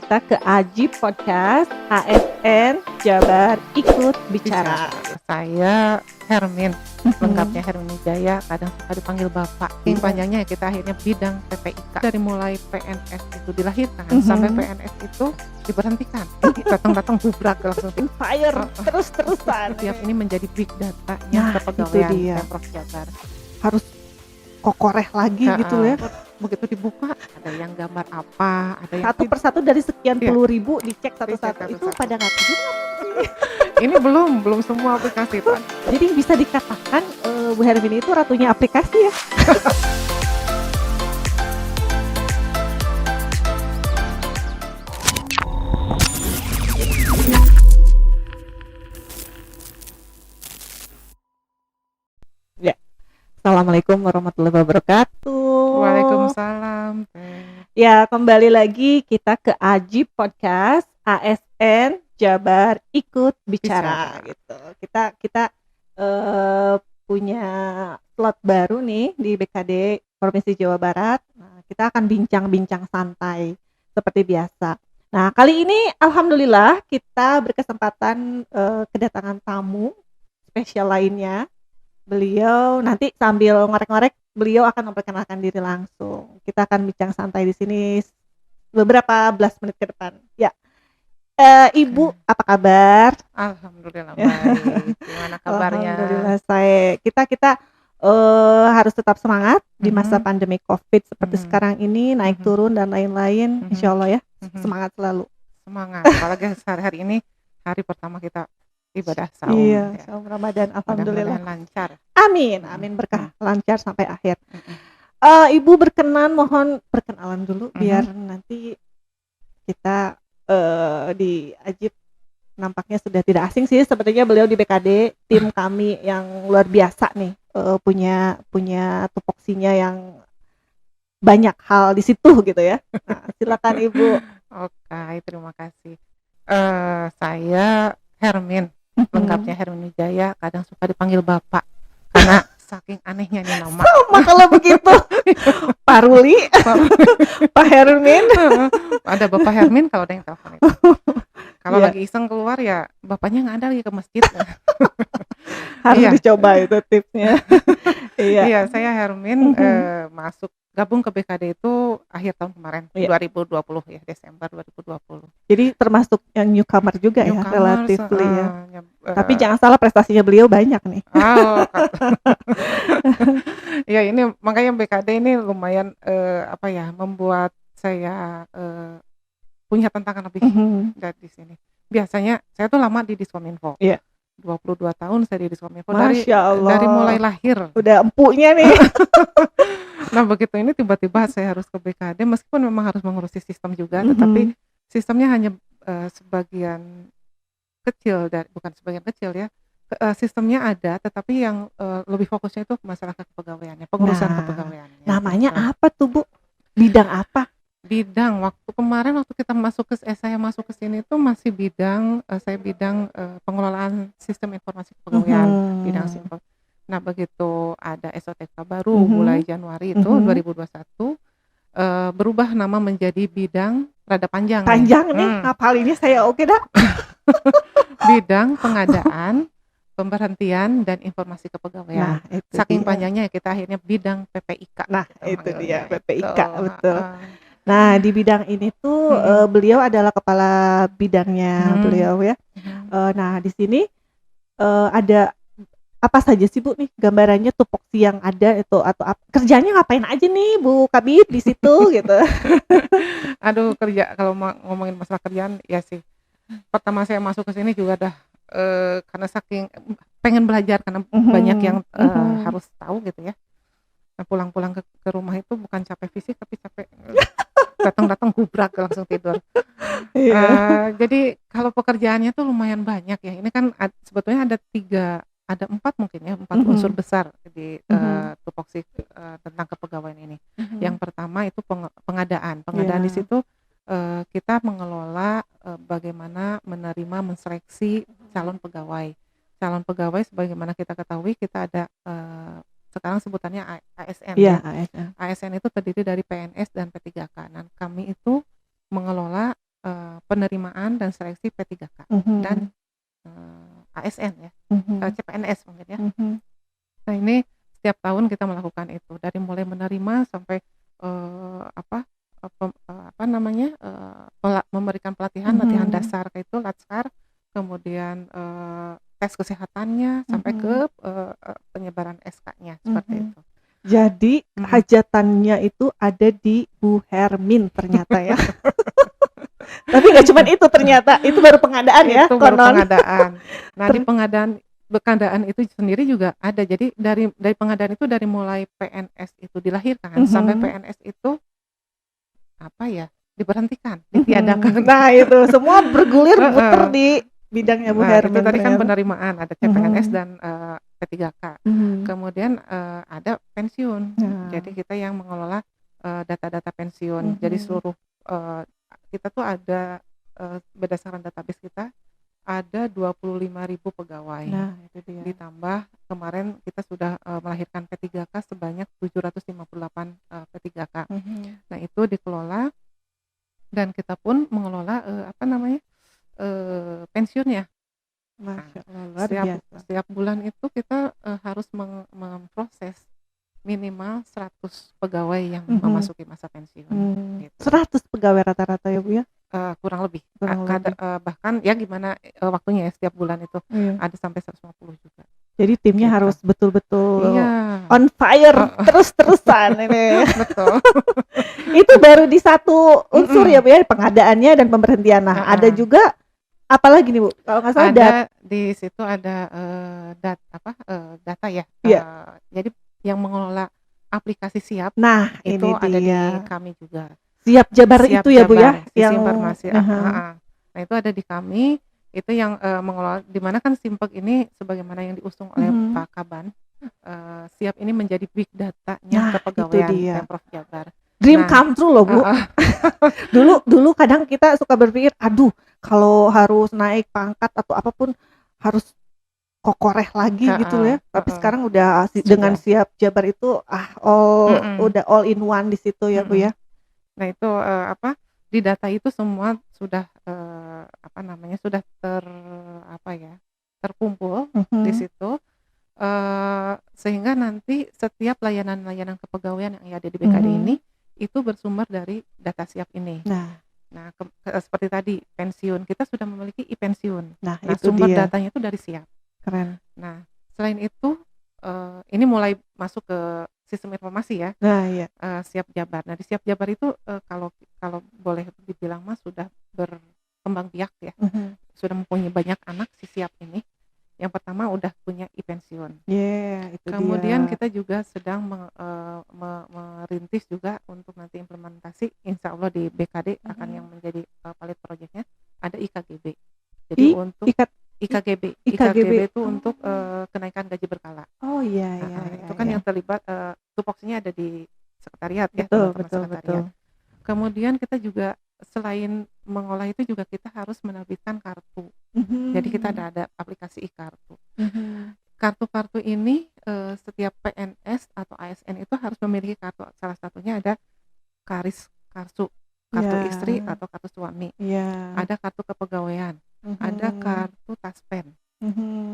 kita ke Aji Podcast ASN Jabar ikut bicara. Saya Hermin, Mhm. lengkapnya Hermin Wijaya, kadang suka dipanggil Bapak. Yang Iya. panjangnya kita akhirnya bidang PPIK. Dari mulai PNS itu dilahirkan Mhm. sampai PNS itu diberhentikan. Datang-datang gubrak langsung. Fire terus-terusan. Setiap ini menjadi big datanya Nah, kepegawaian itu dia. Pemprov Jabar. Harus kokoreh lagi gitu ya. Begitu dibuka, ada yang gambar apa, ada yang Satu persatu dari sekian Iya. puluh ribu dicek Dicek satu-satu. Itu satu-satu. pada nggak tidur. ini belum semua aplikasi Pak. Jadi bisa dikatakan Bu Hermini itu ratunya aplikasi ya. Ya. Assalamualaikum warahmatullahi wabarakatuh. Waalaikumsalam. Ya, kembali lagi kita ke Aji Podcast ASN Jabar ikut bicara gitu. Kita punya slot baru nih di BKD Provinsi Jawa Barat. Nah, kita akan bincang-bincang santai seperti biasa. Nah, kali ini alhamdulillah kita berkesempatan kedatangan tamu spesial lainnya. Beliau nanti sambil ngorek-ngorek, beliau akan memperkenalkan diri langsung. Kita akan bincang santai di sini beberapa belas menit ke depan. Ya, Ibu, apa kabar? Alhamdulillah baik. Gimana kabarnya? Alhamdulillah saya. Kita harus tetap semangat di masa pandemi COVID seperti sekarang ini, naik turun dan lain-lain. Insya Allah ya, semangat selalu. Semangat. Apalagi hari ini hari pertama kita ibadah saum. Iya, Ya. saum Ramadan. Alhamdulillah. Mudah-mudahan lancar. Amin, amin, berkah lancar sampai akhir. Ibu mohon perkenalan dulu biar nanti kita di Ajib nampaknya sudah tidak asing sih, sepertinya beliau di BKD tim kami yang luar biasa nih, punya tupoksinya yang banyak hal di situ gitu ya. Nah, silakan Ibu. Oke, terima kasih. Saya Hermin, lengkapnya Hermin Wijaya, kadang suka dipanggil Bapak karena saking anehnya nih nama. Sama kalau begitu. Pak Ruli, Pak Hermin. Ada Bapak Hermin kalau ada yang telepon itu. Kalau Iya. lagi iseng keluar ya bapaknya nggak ada lagi ke masjid. Harus Iya. dicoba itu tipsnya. Iya. Iya, saya Hermin gabung ke BKD itu akhir tahun kemarin, Iya. 2020 ya, Desember 2020. Jadi termasuk yang newcomer juga ya, Newcomer, relatively ya. Tapi jangan salah, prestasinya beliau banyak nih. Ya ini makanya BKD ini lumayan membuat saya punya tantangan lebih dari di sini. Biasanya saya tuh lama di Diskominfo. Iya. 22 tahun saya di Diskominfo Masya Allah. dari mulai lahir. Udah empunya nih. Nah begitu ini tiba-tiba saya harus ke BKD, meskipun memang harus mengurusi sistem juga, tetapi sistemnya hanya sebagian kecil, bukan sebagian kecil ya. Sistemnya ada, tetapi yang lebih fokusnya itu masalah kepegawaiannya, pengurusan kepegawaiannya. Namanya apa tuh Bu? Bidang apa? Bidang waktu kita saya masuk ke sini itu masih saya bidang pengelolaan sistem informasi kepegawaian, bidang simpel. Nah begitu ada SOTK baru mulai Januari itu 2021 berubah nama menjadi bidang rada panjang nih, hafal ini saya oke dah. Bidang pengadaan, pemberhentian dan informasi kepegawaian. Nah, itu saking dia. panjangnya kita akhirnya bidang PPIK. Nah, kita itu dia manggilnya. PPIK, betul. Nah, di bidang ini tuh beliau adalah kepala bidangnya beliau ya. Nah, di sini ada apa saja sih Bu nih gambarannya, tupoksi yang ada itu atau kerjanya ngapain aja nih Bu Kabid di situ gitu. Aduh, kalau ngomongin masalah kerjaan ya sih. Pertama saya masuk ke sini juga dah karena saking pengen belajar karena banyak yang harus tahu gitu ya. Nah, pulang-pulang ke rumah itu bukan capek fisik tapi capek datang-datang gubrak langsung tidur. Jadi kalau pekerjaannya tuh lumayan banyak ya. Ini kan sebetulnya ada 4 mungkin ya, 4 unsur besar di tupoksi tentang kepegawaian ini. Yang pertama itu pengadaan. Pengadaan di situ kita mengelola bagaimana menerima, menseleksi calon pegawai. Calon pegawai sebagaimana kita ketahui kita ada sekarang sebutannya ASN. Iya, ya. ASN. ASN itu terdiri dari PNS dan P3K. Nah, kami itu mengelola penerimaan dan seleksi P3K dan ASN ya, CPNS mungkin ya. Nah ini setiap tahun kita melakukan itu, dari mulai menerima sampai memberikan pelatihan latihan dasar kayak itu Laskar, kemudian tes kesehatannya sampai ke penyebaran SK-nya seperti itu. Jadi hajatannya itu ada di Bu Hermin ternyata ya. Tapi nggak cuma itu ternyata, itu baru pengadaan ya. Itu baru pengadaan. Nah di pengadaan itu sendiri juga ada. Jadi dari pengadaan itu dari mulai PNS itu dilahirkan sampai PNS itu diberhentikan, ditiadakan. Nah itu semua bergulir muter di bidangnya Bu Hermin. Itu tadi kan penerimaan, ada CPNS dan P3K. Kemudian ada pensiun. Jadi kita yang mengelola data-data pensiun. Jadi seluruh kita tuh ada berdasarkan database kita ada 25.000 pegawai. Nah, itu dia. Ditambah kemarin kita sudah melahirkan P3K sebanyak 758 P3K. Nah, itu dikelola dan kita pun mengelola pensiunnya. Masya Allah, Setiap bulan itu kita harus memproses minimal 100 pegawai yang memasuki masa pensiun. Gitu. 100 pegawai rata-rata ya Bu ya? Kurang lebih. Bahkan ya gimana waktunya ya setiap bulan itu ada sampai 150 juga. Jadi timnya harus betul-betul on fire terus-terusan ini. Betul. Itu baru di satu unsur ya Bu ya, pengadaannya dan pemberhentian. Nah, ada juga apalagi nih Bu? Kalau nggak salah ada di situ ada data ya. Jadi yang mengelola aplikasi Siap. Nah, itu ini ada dia. di kami juga. Siap Jabar itu ya Bu ya, yang informasi. Nah itu ada di kami, itu yang mengelola, dimana kan Simpeg ini sebagaimana yang diusung oleh Pak Kaban, Siap ini menjadi big datanya kepegawaian Pemprov Jabar. Dream come true loh Bu. Dulu kadang kita suka berpikir, aduh kalau harus naik pangkat atau apapun harus kokoreh lagi gitu ya. Tapi sekarang udah dengan Siap Jabar itu udah all in one di situ ya Bu ya. Nah itu di data itu semua sudah sudah terkumpul di situ, sehingga nanti setiap layanan kepegawaian yang ada di BKD ini itu bersumber dari data Siap ini. Nah seperti tadi pensiun, kita sudah memiliki e-pensiun. Nah sumber datanya itu dari Siap. Keren. Nah selain itu ini mulai masuk ke sistem informasi ya. Nah, iya. Siap Jabar. Nah, di Siap Jabar itu kalau boleh dibilang Mas sudah berkembang biak ya. Sudah mempunyai banyak anak si Siap ini. Yang pertama udah punya e-pensiun. Itu kemudian dia. Kita juga sedang merintis juga untuk nanti implementasi, insya Allah di BKD akan yang menjadi pilot projectnya ada IKGB. Jadi untuk IKGB itu untuk kenaikan gaji berkala. Oh iya. Itu kan yang terlibat tupoksinya ada di sekretariat ya, betul. sekretariat. Kemudian kita juga selain mengolah itu juga kita harus menerbitkan kartu. Jadi kita ada aplikasi e-kartu. Kartu-kartu ini setiap PNS atau ASN itu harus memiliki kartu. Salah satunya ada kartu istri atau kartu suami. Ada kartu kepegawaian. Ada kartu taspen.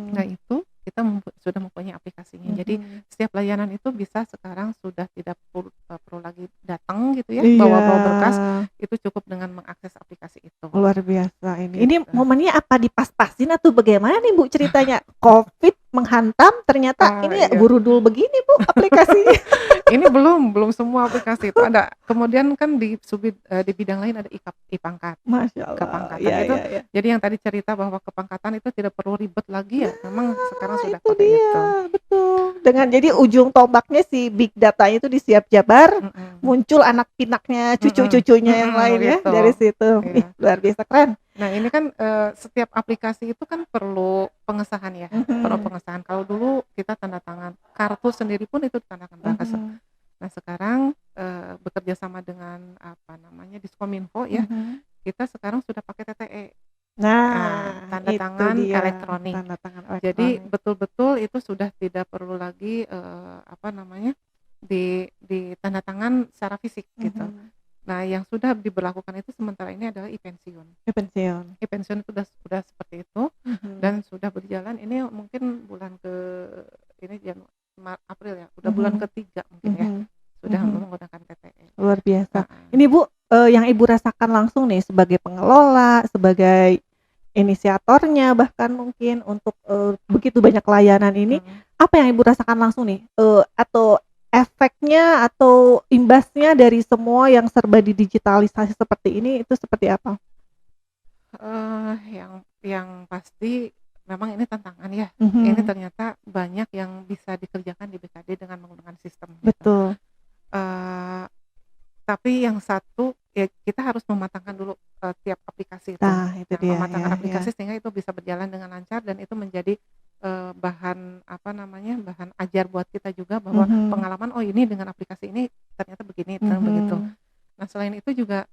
Nah itu kita sudah mempunyai aplikasinya. Jadi setiap layanan itu bisa sekarang sudah tidak perlu lagi datang gitu ya, bawa berkas, itu cukup dengan mengakses aplikasi itu. Luar biasa ini. Ini momennya apa dipas-pasin atau bagaimana nih Bu ceritanya? Covid menghantam ternyata ini burudul begini Bu aplikasinya. Ini belum semua aplikasi itu ada. Kemudian kan di bidang lain ada i-pangkat. Masya Allah. Kepangkatan itu. Jadi yang tadi cerita bahwa kepangkatan itu tidak perlu ribet lagi ya. Memang sekarang sudah itu pakai itu. Betul. Dengan jadi ujung tombaknya si big data itu di Siap Jabar, muncul anak pinaknya, cucu-cucunya yang lain ya dari situ. Luar biasa keren. Nah ini kan setiap aplikasi itu kan perlu pengesahan ya, perlu pengesahan. Kalau dulu kita tanda tangan, kartu sendiri pun itu tanda tangan. Nah sekarang bekerja sama dengan Diskominfo ya, kita sekarang sudah pakai TTE. Tanda tangan elektronik. Jadi betul-betul itu sudah tidak perlu lagi di tanda tangan secara fisik gitu. Nah, yang sudah diberlakukan itu sementara ini adalah e-pensiun. pensiun. E-pensiun itu udah seperti itu dan Mhm. sudah berjalan ini mungkin bulan ini April ya, udah bulan Mhm. ketiga mungkin ya, Mhm. sudah Mhm. menggunakan TTE. Luar biasa. Heeh. Ini Bu, yang Ibu rasakan langsung nih sebagai pengelola, sebagai inisiatornya bahkan mungkin untuk, begitu banyak layanan ini, Mhm. apa yang Ibu rasakan langsung nih? Atau efeknya atau imbasnya dari semua yang serba didigitalisasi seperti ini itu seperti apa? Yang pasti memang ini tantangan ya. Ini Mhm. ternyata banyak yang bisa dikerjakan di BKD dengan menggunakan sistem gitu. Betul. Eee, tapi yang satu ya kita harus mematangkan dulu, tiap aplikasi itu. Nah itu Nah, dia, ya mematangkan ya. aplikasi sehingga itu bisa berjalan dengan lancar dan itu menjadi, bahan apa namanya, bahan ajar buat kita juga bahwa Mhm. pengalaman, "Oh ini dengan aplikasi ini ternyata begini," ternyata begitu. Mhm. Nah, selain itu juga,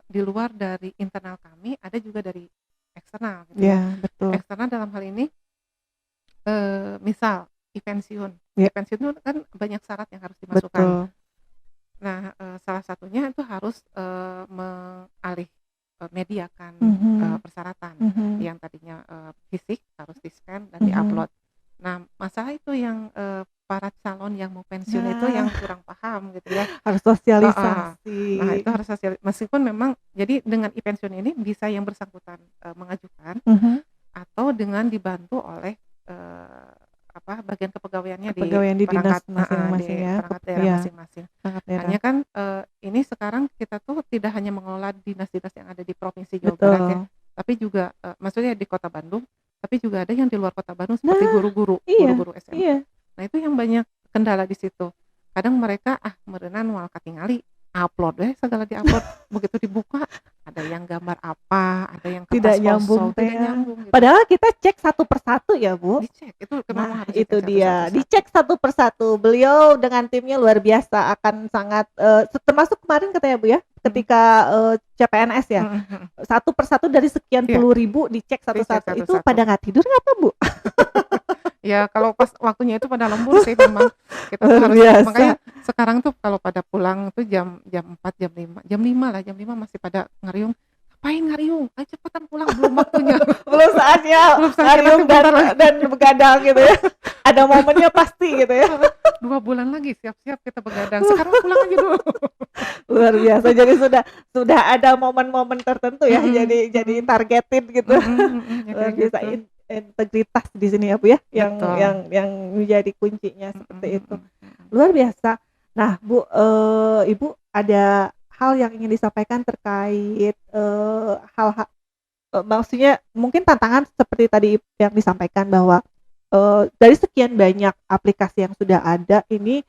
di luar dari internal kami, ada juga dari eksternal gitu ya. Iya betul. Eksternal dalam hal ini, misal e-pensiun. Ya E-pensiun itu kan banyak syarat yang harus dimasukkan. betul. Nah, salah satunya itu harus, mediakan, Mhm. persyaratan Mhm. yang tadinya, fisik harus di-scan dan Mhm. di-upload. Nah, masalah itu yang, para calon yang mau pensiun itu Nah, yang kurang paham gitu ya. harus Heeh. sosialisasi. Nah, itu harus meskipun memang jadi dengan e-pensiun ini bisa yang bersangkutan, mengajukan Mhm. atau dengan dibantu oleh, bagian kepegawaiannya di Kepegawaian di dinas perangkat heeh, di masing-masing ya, perangkat daerah iya, masing-masing. perangkat daerah. Hanya kan, ini sekarang kita tuh tidak hanya mengelola dinas-dinas yang ada di Provinsi Jawa Barat ya, Betul. tapi juga, maksudnya di Kota Bandung, tapi juga ada yang di luar Kota Bandung seperti Nah, guru-guru, iya guru-guru SMA. iya. Nah, itu yang banyak kendala di situ. Kadang mereka, meureunna moal katingali, upload we segala di-upload, begitu dibuka ada yang gambar apa, ada yang Tidak kertas nyambung kosong, teh tidak ya. nyambung gitu. Padahal kita cek satu persatu ya, Bu. Dicek, itu memang Nah, harus itu dicek dia, satu-satu. dicek satu persatu. Beliau dengan timnya luar biasa akan sangat, termasuk kemarin katanya, Bu, ya, Mhm. ketika, CPNS ya, Mhm mhm. satu persatu dari sekian Iya, puluh ribu dicek dicek satu-satu. Itu satu-satu. pada nggak tidur nggak apa, Bu? Ya kalau pas waktunya itu pada lembur sih memang, kita tuh Luar harus makanya biasa. sekarang tuh kalau pada pulang tuh jam jam 4, jam 5 lah, jam 5 masih pada ngariung, "Ngapain ngariung? Ayo cepetan pulang belum waktunya." Belum saatnya Belum saatnya, nanti ngariung bentar lagi. dan begadang gitu ya. Ada momennya pasti gitu ya. Heeh, 2 bulan lagi siap-siap kita begadang, sekarang pulang aja dulu. Luar biasa. Jadi sudah ada momen-momen tertentu ya, Mhm jadi mhm. targetin gitu. Mhm mhm, ya Luar kayak biasa gitu. integritas di sini ya, Bu, ya, Betul. yang menjadi kuncinya Mhm seperti itu. mhm mhm. Luar biasa. Nah, Bu, Ibu ada hal yang ingin disampaikan terkait, maksudnya mungkin tantangan seperti tadi yang disampaikan bahwa, dari sekian banyak aplikasi yang sudah ada ini,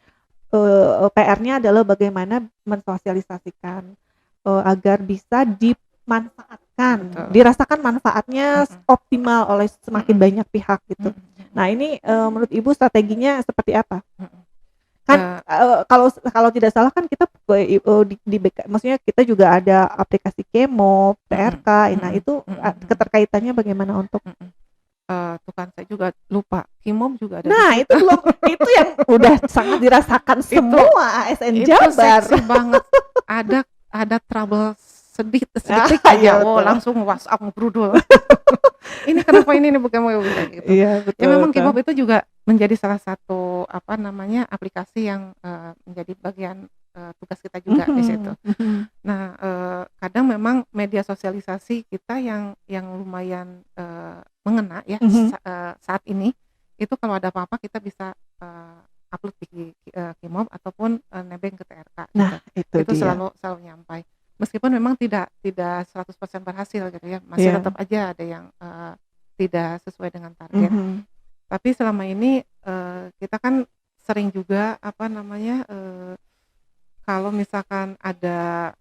PR-nya adalah bagaimana mensosialisasikan, agar bisa dimanfaatkan, Betul. dirasakan manfaatnya Mhm. optimal oleh semakin Mhm. banyak pihak gitu. Mhm mhm. Nah ini, menurut Ibu strateginya seperti apa? Mhm. Kan, Eee kalau tidak salah kan kita, di maksudnya kita juga ada aplikasi Kemo, Mhm TRK, nah mhm itu, mhm mhm keterkaitannya bagaimana untuk mhm. Tuh kan saya juga lupa, Kimom juga ada di nah situ. itu belum itu yang udah sangat dirasakan Itu semua ASN itu Jabar. seksi banget. Ada trouble Ah, sedetik aja, iya oh betul. langsung WhatsApp ngebrudul. Ini kenapa ini bukan kayak gitu. Iya Ya betul memang betul. Kimob itu juga menjadi salah satu apa namanya, aplikasi yang, menjadi bagian, tugas kita juga di situ. Mhm mhm. Nah, kadang memang media sosialisasi kita yang lumayan, mengena ya Mhm. saat ini, itu kalau ada apa-apa kita bisa, upload di Kimob ataupun, nebeng ke TRK Nah gitu. itu Itu dia. selalu nyampai. Meskipun memang tidak 100% berhasil gitu ya, masih Iya. tetap aja ada yang, tidak sesuai dengan target. Mhm. Tapi selama ini, kita kan sering juga apa namanya, kalau misalkan ada,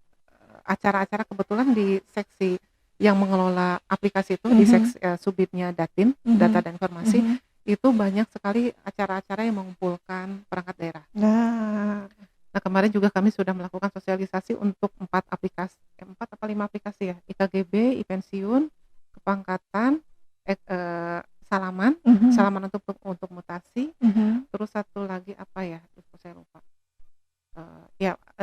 acara-acara kebetulan di seksi yang mengelola aplikasi itu di Mhm. seksi, Subditnya Datin, Data Mhm. dan Informasi, Mhm. itu banyak sekali acara-acara yang mengumpulkan perangkat daerah. Nah. Nah, kemarin juga kami sudah melakukan sosialisasi untuk 4 apa 5 aplikasi ya, IKGB, e-pensiun, kepangkatan, salaman, Mhm. salaman untuk mutasi, Mhm. terus satu lagi apa ya, itu saya lupa.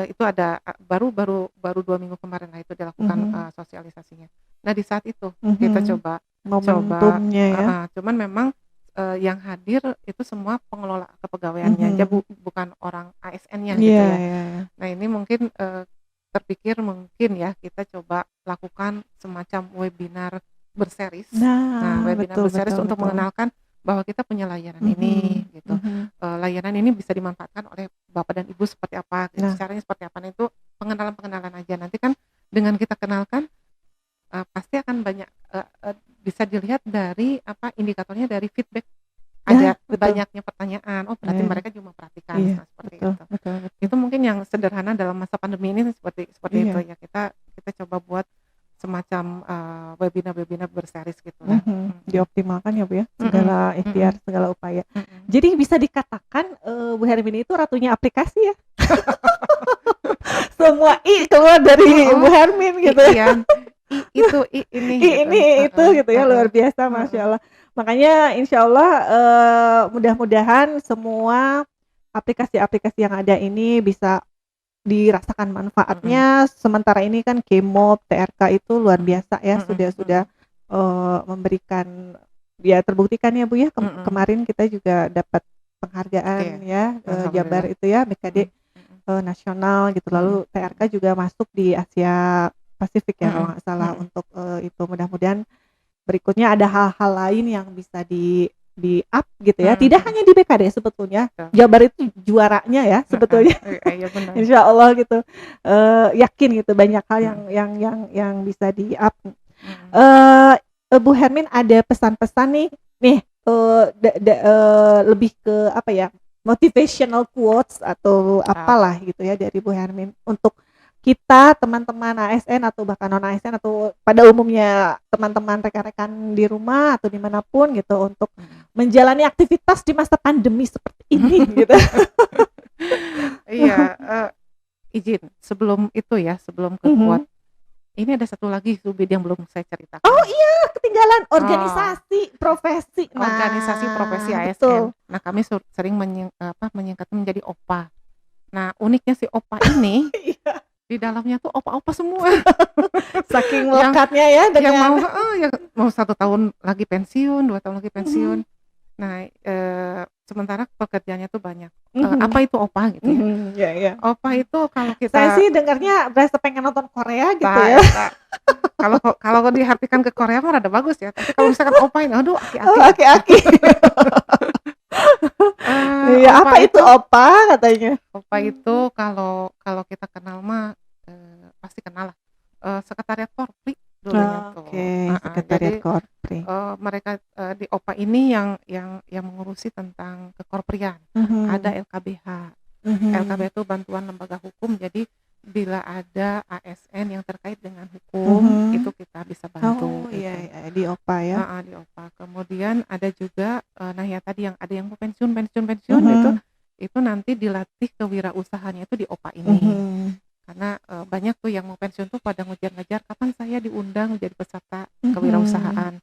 itu ada baru baru baru 2 minggu kemarin lah itu dilakukan sosialisasinya. Nah di saat itu kita coba momentumnya ya. cuman memang yang hadir itu semua pengelola kepegawaiannya aja, bukan orang ASN-nya gitu ya. Nah ini mungkin terpikir mungkin ya kita coba lakukan semacam webinar berseries. Nah webinar berseries untuk mengenalkan bahwa kita punya layanan ini gitu. Layanan ini bisa dimanfaatkan oleh Bapak dan Ibu seperti apa, gitu. Caranya seperti apa. Nah, itu pengenalan aja. Nanti kan dengan kita kenalkan pasti akan banyak bisa dilihat dari indikatornya dari feedback. Ada banyaknya pertanyaan, berarti mereka juga memperhatikan. Nah, seperti itu. Itu mungkin yang sederhana dalam masa pandemi ini seperti itu ya. Kita coba buat semacam webinar berseries gitu lah. Dioptimalkan ya Bu ya, segala ikhtiar, segala upaya. Jadi bisa dikatakan Bu Hermini itu ratunya aplikasi ya. Semua keluar dari Bu Hermin gitu ya. Ini itu gitu ya, luar biasa, Masya Allah. Makanya insya Allah mudah-mudahan semua aplikasi-aplikasi yang ada ini bisa dirasakan manfaatnya. Sementara ini kan Kemop, TRK itu luar biasa ya, sudah memberikan, ya terbuktikan ya Bu ya, kemarin kita juga dapat penghargaan ya, Jabar itu ya, BKD nasional gitu. Lalu TRK juga masuk di Asia Pasifik ya kalau nggak salah untuk itu. Mudah-mudahan berikutnya ada hal-hal lain yang bisa di up gitu ya. Tidak hanya di BKD sebetulnya. Jabar itu juaranya ya sebetulnya. Insya Allah gitu. Yakin gitu banyak hal yang bisa di up. Bu Hermin ada pesan-pesan nih lebih ke apa ya, motivational quotes atau apalah gitu ya dari Bu Hermin untuk kita teman-teman ASN atau bahkan non ASN atau pada umumnya teman-teman rekan-rekan di rumah atau dimanapun gitu untuk menjalani aktivitas di masa pandemi seperti ini gitu. Iya, izin sebelum itu ya, sebelum ke quote. Ini ada satu lagi Subid yang belum saya ceritakan. Oh iya, ketinggalan organisasi profesi. Organisasi profesi ASN. Betul. Nah, kami sering menyingkatnya menjadi OPA. Nah, uniknya si OPA ini di dalamnya tuh opa-opa semua. Saking lekatnya ya dengan yang mau 1 tahun lagi pensiun, 2 tahun lagi pensiun. Nah, sementara pekerjaannya tuh banyak. Apa itu OPA gitu ya? OPA itu kalau kita, saya sih dengarnya berasa pengen nonton Korea gitu ya. Kalau diartikan ke Korea mah rada bagus ya. Tapi kalau misalkan OPA ini, aduh aki-aki. Apa itu OPA katanya? OPA itu kalau kita kenal mah pasti kenal lah. Sekretariat Korpri dulunya tuh. Sekretariat Korpri. Mereka di OPA ini yang mengurusi tentang kekorprian. Ada LKBH. LKBH itu bantuan lembaga hukum. Jadi bila ada ASN yang terkait dengan hukum itu kita bisa bantu. Di OPA ya. Di OPA. Kemudian ada juga ya tadi yang ada yang mau pensiun itu nanti dilatih kewirausahanya itu di OPA ini. Karena banyak tuh yang mau pensiun tuh pada ngejar-ngejar kapan saya diundang menjadi peserta kewirausahaan,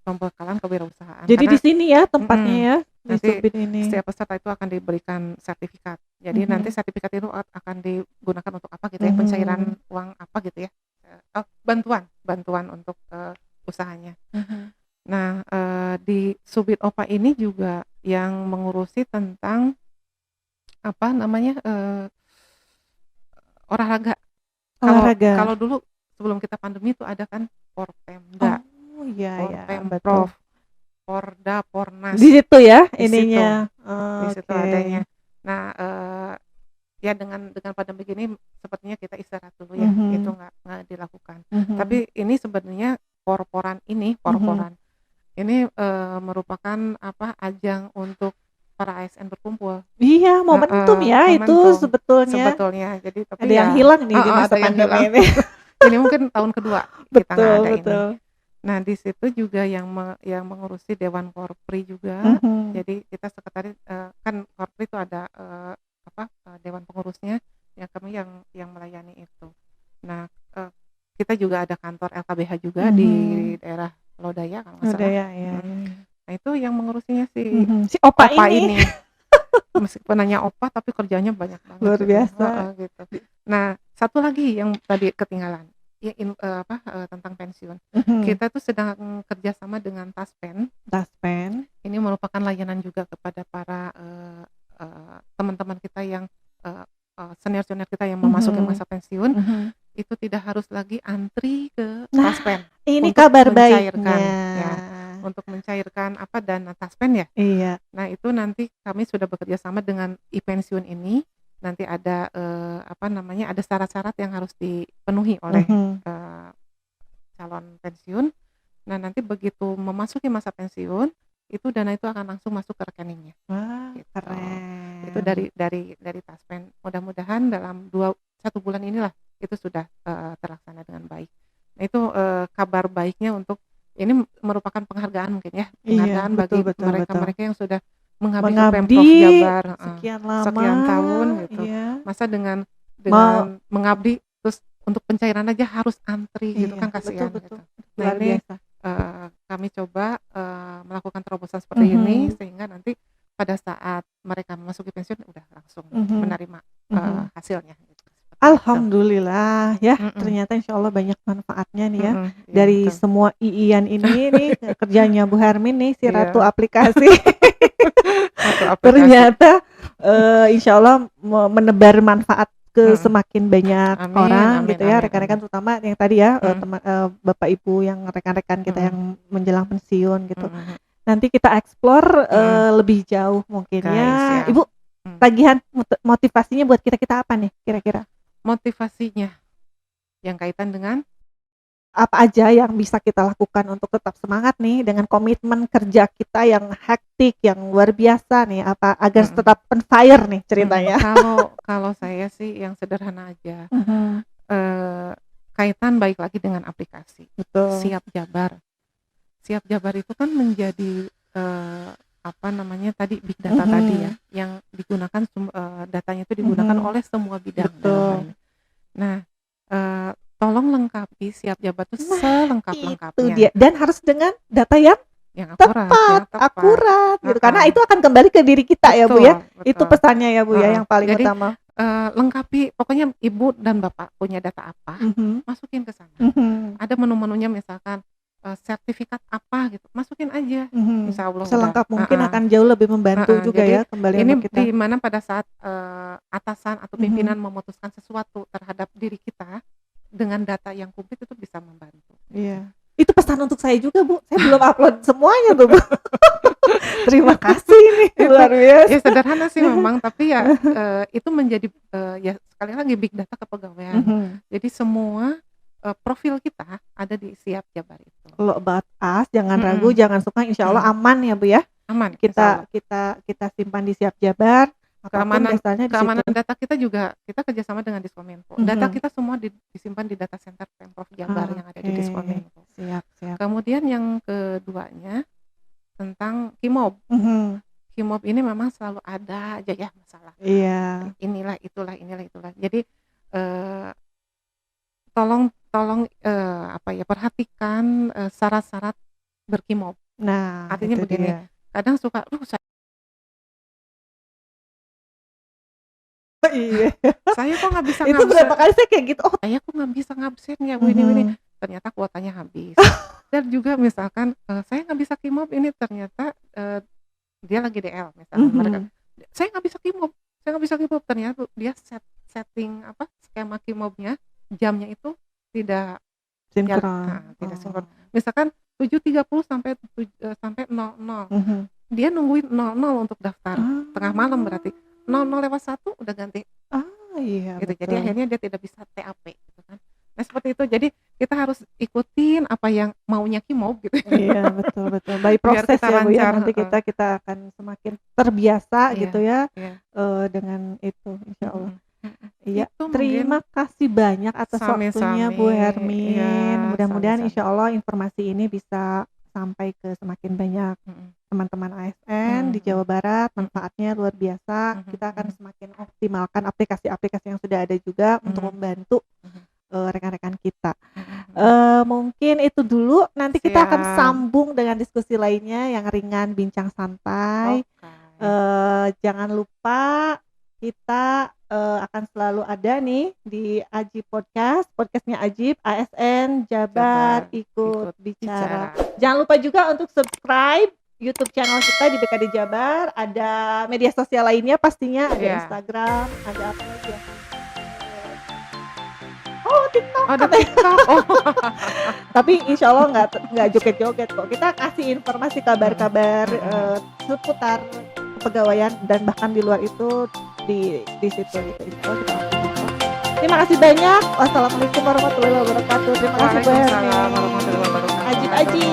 pembekalan kewirausahaan. Jadi di sini ya tempatnya ya, di nanti Subin ini. setiap peserta itu akan diberikan sertifikat. Jadi nanti sertifikat itu akan digunakan untuk apa gitu ya, pencairan uang apa gitu ya, bantuan untuk usahanya. Nah, di Subit OPA ini juga yang mengurusi tentang apa namanya, olahraga. Kalau dulu sebelum kita pandemi itu ada kan Porpemda, Porpemprov, Porda, Pornas. Di situ ya ininya. Di situ adanya. Nah, ya dengan pandemi gini sepertinya kita istirahat dulu ya, itu nggak dilakukan. Tapi ini sebenarnya porporan ini merupakan ajang untuk para ASN berkumpul. Iya, momentum ya itu sebetulnya. Jadi tapi ada yang hilang nih di masa pandemi ini. Ini mungkin tahun kedua kita nggak ada ini. Nah di situ juga yang mengurusi Dewan Korpri juga. Jadi kita sekretariat kan Korpri itu ada Dewan pengurusnya, yang kami yang melayani itu. Nah kita juga ada kantor LKBH juga di daerah Lodaya kalau nggak salah. Ya. Nah itu yang mengurusinya si OPA ini. Meskipun hanya opa tapi kerjanya banyak banget Luar gitu. biasa. Gitu. Nah, satu lagi yang tadi ketinggalan, ya tentang pensiun. Kita tuh sedang kerjasama dengan Taspen. Taspen. Ini merupakan layanan juga kepada para teman-teman kita yang senior-senior kita yang memasuki masa pensiun. Itu tidak harus lagi antri ke Taspen. Ini untuk kabar mencairkan, baiknya. ya, untuk mencairkan dana Taspen ya. Iya. Nah itu nanti kami sudah bekerja sama dengan e-pensiun ini. Nanti ada ada syarat-syarat yang harus dipenuhi oleh calon pensiun. Nah nanti begitu memasuki masa pensiun, itu dana itu akan langsung masuk ke rekeningnya. Wah, gitu. keren. Itu dari Taspen. Mudah-mudahan dalam 1 bulan inilah itu sudah terlaksana dengan baik. Nah itu kabar baiknya untuk ini merupakan penghargaan mungkin ya, penghargaan bagi mereka-mereka yang sudah mengabdi ke Pemprov Jabar sekian tahun gitu. Masa dengan mengabdi terus untuk pencairan aja harus antri gitu kan, kasihan gitu. Nah ini kami coba melakukan terobosan seperti ini sehingga nanti pada saat mereka memasuki pensiun udah langsung menerima hasilnya gitu. Alhamdulillah ya, ternyata insya Allah banyak manfaatnya nih ya. Dari semua iian ini nih kerjanya Bu Hermin nih, si Ratu Aplikasi. Ternyata insya Allah menebar manfaat ke semakin banyak orang gitu ya, rekan-rekan terutama yang tadi ya Bapak Ibu yang rekan-rekan kita yang menjelang pensiun gitu. Nanti kita explore lebih jauh mungkin ya. Ibu, tagihan motivasinya buat kita apa nih kira-kira? Motivasinya yang kaitan dengan apa aja yang bisa kita lakukan untuk tetap semangat nih dengan komitmen kerja kita yang hektik, yang luar biasa nih, apa agar tetap on fire nih ceritanya. Kalau saya sih yang sederhana aja. Kaitan baik lagi dengan aplikasi. Betul. Siap Jabar. Siap Jabar itu kan menjadi tadi big data tadi ya, yang digunakan datanya itu digunakan oleh semua bidang. Nah, tolong lengkapi Siap Jabar itu selengkap-lengkapnya. Itu dia. Dan harus dengan data yang akurat gitu. Karena itu akan kembali ke diri kita ya Bu ya. Betul. Itu pesannya ya Bu ya yang paling utama. Lengkapi, pokoknya Ibu dan Bapak punya data apa, masukin ke sana. Ada menu-menunya misalkan sertifikat apa gitu, masukin aja. Insya Allah selengkap mungkin akan jauh lebih membantu juga ya kembali ini kita. di mana pada saat atasan atau pimpinan memutuskan sesuatu terhadap diri kita dengan data yang komplit itu bisa membantu. Iya. Itu pesan untuk saya juga Bu, saya belum upload semuanya tuh Bu. Terima kasih nih, luar biasa. Ya sederhana sih memang, tapi ya itu menjadi ya sekali lagi big data kepegawaian. Jadi semua profil kita ada di Siap Jabar itu. Kalau about us, jangan ragu, jangan suka, insya Allah aman ya Bu ya. Aman. Kita simpan di Siap Jabar. Keamanan data kita juga, kita kerjasama dengan Diskominfo. Data kita semua disimpan di data center Pemprov Jabar yang ada di Diskominfo. Siap. Kemudian yang keduanya tentang KIMOB. KIMOB ini memang selalu ada aja ya masalah. Iya. Inilah itulah. Jadi tolong perhatikan syarat-syarat berKIMOB. Nah, artinya begini, kadang suka iya. Saya kok nggak bisa itu berapa kali saya kayak gitu, saya kok nggak bisa ngabsen ya Bu ini ternyata kuotanya habis. Dan juga misalkan saya nggak bisa KIMOB ini ternyata dia lagi DL misalkan mereka, saya nggak bisa KIMOB ternyata dia setting skema KIMOB-nya jamnya itu tidak sinkron. Misalkan 7.30 sampai 00. Dia nungguin 00 untuk daftar. Tengah malam berarti 00:01 udah ganti. Iya. Gitu. Jadi akhirnya dia tidak bisa TAP gitu kan. Nah, seperti itu. Jadi kita harus ikutin apa yang maunya KIMOB gitu. Iya, betul. By proses ya Bu ya. Nanti kita akan semakin terbiasa gitu ya. Dengan itu insyaallah. Iya, terima kasih banyak atas waktunya Bu Hermin. Mudah-mudahan insyaallah informasi ini bisa sampai ke semakin banyak teman-teman ASN di Jawa Barat. Manfaatnya luar biasa. Kita akan semakin optimalkan aplikasi-aplikasi yang sudah ada juga untuk membantu rekan-rekan kita. Mungkin itu dulu. Nanti kita akan sambung dengan diskusi lainnya yang ringan, bincang santai. Jangan lupa kita akan selalu ada nih di Ajib podcastnya Ajib, ASN Jabar ikut bicara. Jangan lupa juga untuk subscribe YouTube channel kita di BKD Jabar. Ada media sosial lainnya pastinya, ada Instagram, ada apa lagi ya? TikTok. Ada TikTok. Tapi insya Allah nggak joget-joget kok. Kita kasih informasi kabar-kabar seputar kepegawaian dan bahkan di luar itu di situ gitu. Insya Allah kita lakukan. Terima kasih banyak. Wassalamualaikum warahmatullahi wabarakatuh. Terima kasih banyak. Waalaikumsalam warahmatullahi wabarakatuh. Ajib.